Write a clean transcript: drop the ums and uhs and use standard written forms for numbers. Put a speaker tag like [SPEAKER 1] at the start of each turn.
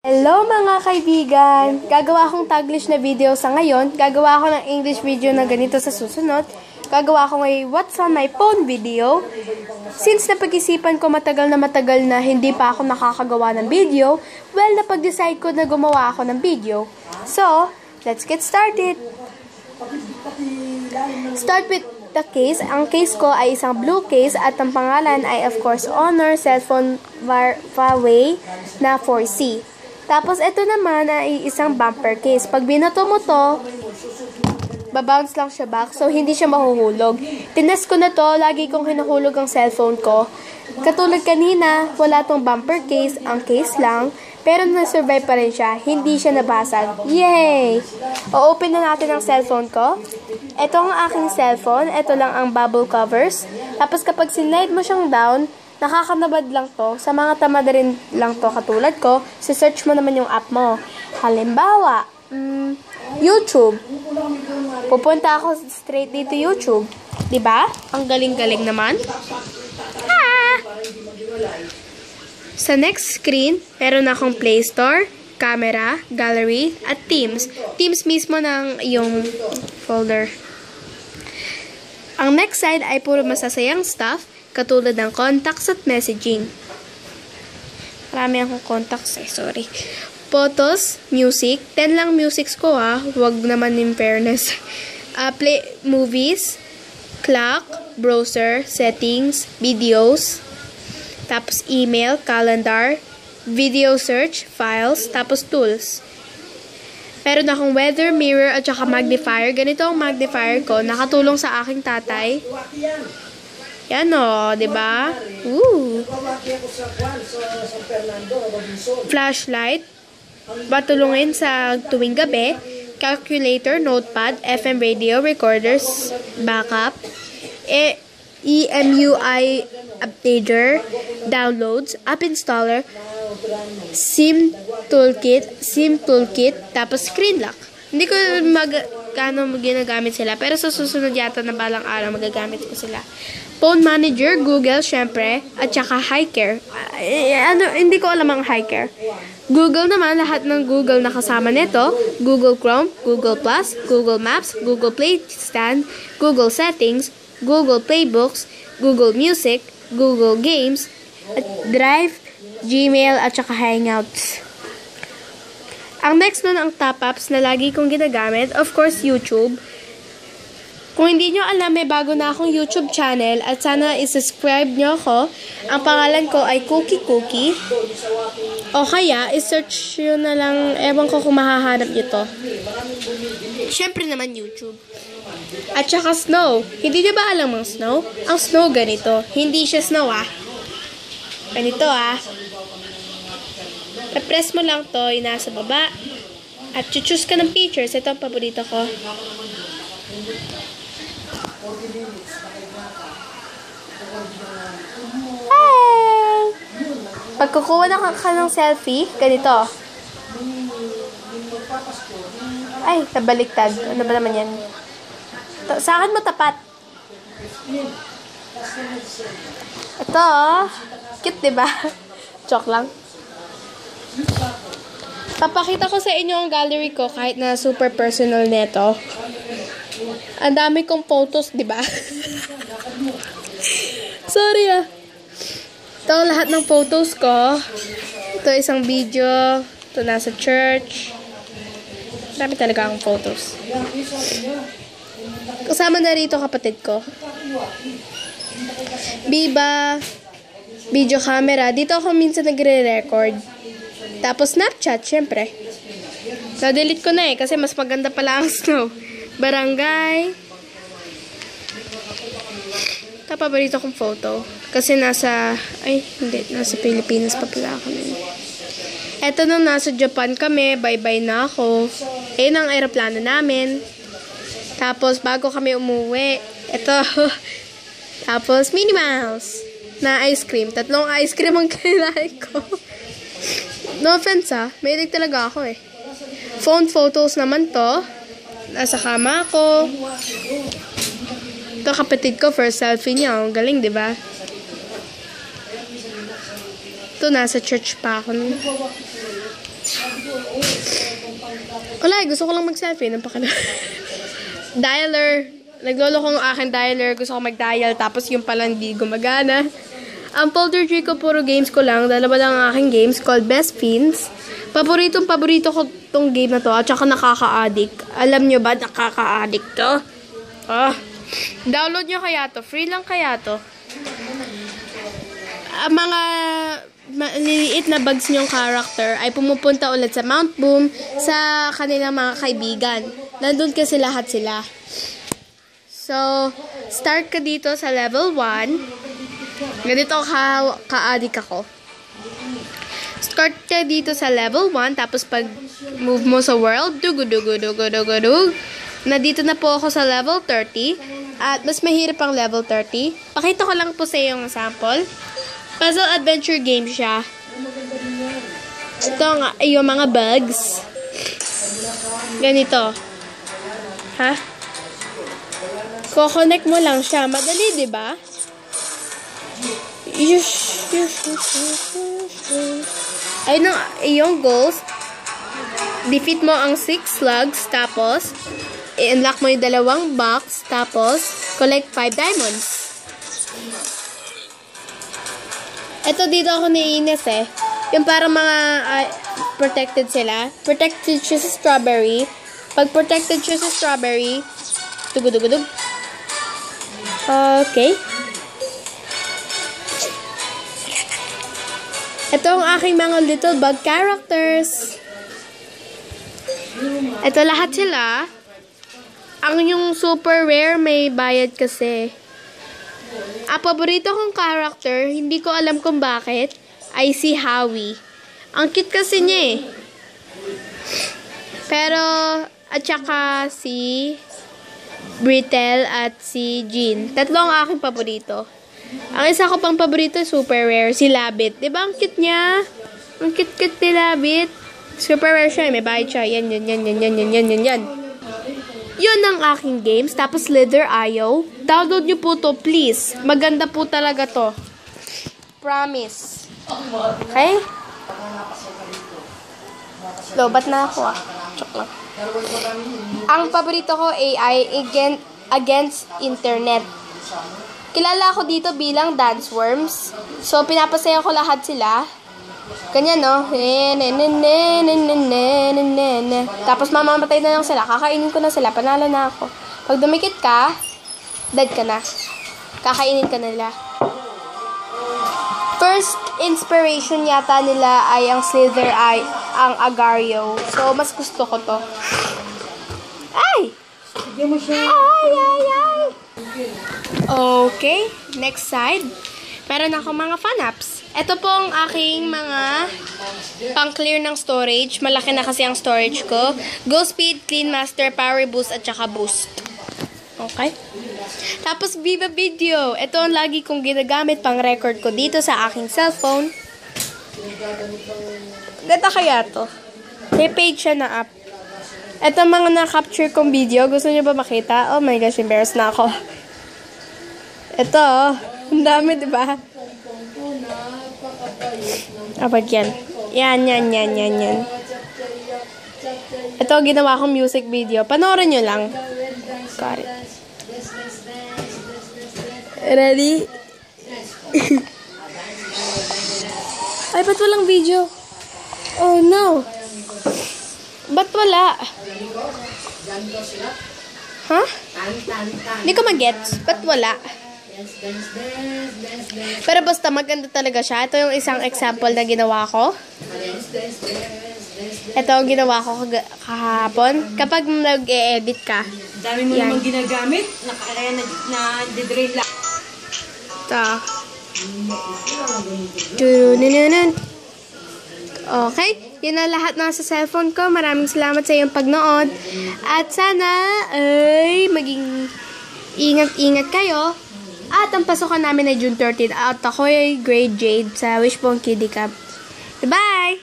[SPEAKER 1] Hello mga kaibigan! Gagawa akong Taglish na video sa ngayon. Gagawa ako ng English video na ganito sa susunod. Gagawa ako ng What's on my phone video. Since napag-isipan ko matagal na hindi pa ako nakakagawa ng video, well, napag-decide ko na gumawa ako ng video. So, let's get started! Start with the case. Ang case ko ay isang blue case at ang pangalan ay of course Honor Cellphone Huawei na 4C. Tapos, ito naman ay isang bumper case. Pag binato mo to, babounce lang siya back, so hindi siya mahuhulog. Tinest ko na to, lagi kong hinuhulog ang cellphone ko. Katulad kanina, wala tong bumper case, ang case lang, pero na-survive pa rin siya. Hindi siya nabasag. Yay! O-open na natin ang cellphone ko. Ito ang aking cellphone. Ito lang ang bubble covers. Tapos, kapag sinide mo siyang down, nakakanabad lang to. Sa mga tamad rin lang to katulad ko, search mo naman yung app mo. Halimbawa, YouTube. Pupunta ako straight dito YouTube. Diba? Ang galing-galing naman. Sa next screen, meron akong Play Store, Camera, Gallery, at Themes. Themes mismo ng yung folder. Ang next side ay puro masasayang stuff, katulad ng contacts at messaging. Marami akong contacts sorry. Photos, music. 10 lang musics ko Wag naman in fairness. Play movies, clock, browser, settings, videos. Tapos email, calendar, video search, files, tapos tools. Meron akong weather, mirror, at saka magnifier. Ganito ang magnifier ko. Nakatulong sa aking tatay. Yan diba? Flashlight. Matulungin sa tuwing gabi. Calculator, notepad, FM radio, recorders, backup. EMUI updater, downloads, app installer, SIM toolkit, tapos screen lock. Hindi ko ginagamit sila, pero sa susunod yata na balang araw magagamit ko sila. Phone manager, Google, syempre, at saka HiCare. Hindi ko alam ang HiCare. Google naman, lahat ng Google na kasama nito. Google Chrome, Google Plus, Google Maps, Google Play Stand, Google Settings, Google Playbooks, Google Music, Google Games, Drive, Gmail, at saka Hangouts. Ang next nun ang top apps na lagi kong ginagamit, of course, YouTube. Kung hindi nyo alam, may bago na akong YouTube channel at sana isubscribe nyo ako. Ang pangalan ko ay Cookie. O kaya, isearch nyo na lang, ewan ko kung mahahanap nyo to. Siyempre naman YouTube. At saka Snow. Hindi nyo ba alam ang Snow? Ang Snow ganito. Hindi siya Snow Ganito I-press mo lang to, yung nasa baba. At choose ka ng pictures. Ito ang paborito ko. Hey! Pagkukuha na ka ng selfie, ganito. Ay, nabaliktad. Ano ba naman yan? Sa akin mo tapat. Ito, cute diba? Joke lang. Papakita ko sa inyo ang gallery ko kahit na super personal neto. Ang dami kong photos, diba? Sorry Ito ang lahat ng photos ko. Ito isang video. Ito nasa church. Dami talaga akong photos. Kasama na rito kapatid ko. Viva. Video camera. Dito ako minsan nagre-record. Tapos Snapchat, syempre. Na-delete ko na kasi mas maganda pala ang Snow. Barangay. Ito paborito kong photo. Kasi nasa Pilipinas pa pala ako. Eto nung nasa Japan kami, bye-bye na ako. Ayun ang aeroplano namin. Tapos, bago kami umuwi, ito. Tapos, Minnie Mouse na ice cream. 3 ice cream ang kinain ko. No offense mahilig talaga ako Phone photos naman to. Nasa kama ko. Ito kapatid ko, first selfie niya. Ang galing, diba? Ito, nasa church pa ako. Wala, gusto ko lang mag-selfie. Dialer. Naglolo ko ang aking dialer. Gusto ko mag-dial. Tapos yung pala hindi gumagana. Ang folder 3 ko, puro games ko lang. Dalawa lang ang aking games called Best Fiends. Paborito ko tong game na to. At saka nakaka-addict. Alam nyo ba, nakaka-addict to? Download nyo kaya to. Free lang kaya to. Ang mga maliliit na bugs nyong character ay pumupunta ulit sa Mount Boom sa kanilang mga kaibigan. Nandun kasi lahat sila. So, start ka dito sa level 1. Ganito ka-addict ako. Start ka dito sa level 1, tapos pag move mo sa world, dugudugudugudugudug. Nandito na po ako sa level 30. At mas mahirap ang level 30. Pakita ko lang po sa yung sample. Puzzle adventure game siya. Ito nga, yung mga bugs. Ganito. Ha? Ko-connect mo lang siya. Madali, di ba? Ayun ang iyong goals. Defeat mo ang 6 slugs. Tapos, i-unlock mo yung 2 box. Tapos, collect 5 diamonds. Ito dito ako naiinis eh. Yung parang mga protected sila. Protected siya sa strawberry. Pag protected siya sa strawberry, tugudugudug. Okay. Ito ang aking mga little bug characters. Ito lahat sila. Ang yung super rare may bayad kasi. Ang paborito kong character, hindi ko alam kung bakit, ay si Howie. Ang cute kasi niya eh. Pero, at saka si Brittle at si Jean. Tatlo ang aking paborito. Ang isa ko pang paborito, super rare, si Labbit. Diba ang cute niya? Ang cute-cute ni Labbit. Super rare siya, may bayad siya. Yan. Yun ang aking games. Tapos Slither.io. Download nyo po to, please. Maganda po talaga to. Promise. Okay? Lobat na ako Chok lang. Ang paborito ko AI against internet. Kilala ako dito bilang Dance Worms. So, pinapasaya ko lahat sila. Ganyan, no? Tapos, mamamatay na lang sila. Kakainin ko na sila. Panalo na ako. Pag dumikit ka, dead ka na. Kakainin ka nila. First inspiration yata nila ay ang Slither ang Agario. So, mas gusto ko to. Ay! Ay! Okay. Next side. Meron ako mga fun apps. Ito po ang aking mga pang-clear ng storage. Malaki na kasi ang storage ko. Go Speed, Clean Master, Power Boost, at saka Boost. Okay? Tapos Viva Video. Ito ang lagi kong ginagamit pang record ko dito sa aking cellphone. Ganda kaya to? May page siya na app. Ito mga na-capture kong video. Gusto niyo ba makita? Oh my gosh, embarrassed na ako. Ito, ang dami, diba? Kapag yan. Yan. Ito, ginawa kong music video. Panoorin nyo lang. Got it. Ready? Ay, ba't walang video? Oh, no. Ba't wala? Huh? Hindi ko mag-gets. Ba't wala? Pero basta maganda talaga siya. Ito yung isang example na ginawa ko. Ito ang ginawa ko kahapon. Kapag nag-e-edit ka.
[SPEAKER 2] Dami mo namang ginagamit. Nakalaya na dedrain lang.
[SPEAKER 1] Ito. Okay. Yun na lahat na sa cellphone ko. Maraming salamat sa iyong pagnood. At sana ay maging ingat-ingat kayo. At ang pasukan namin ay June 13. At ako ay grade Jade sa Wishbone Kiddie Camp. Goodbye!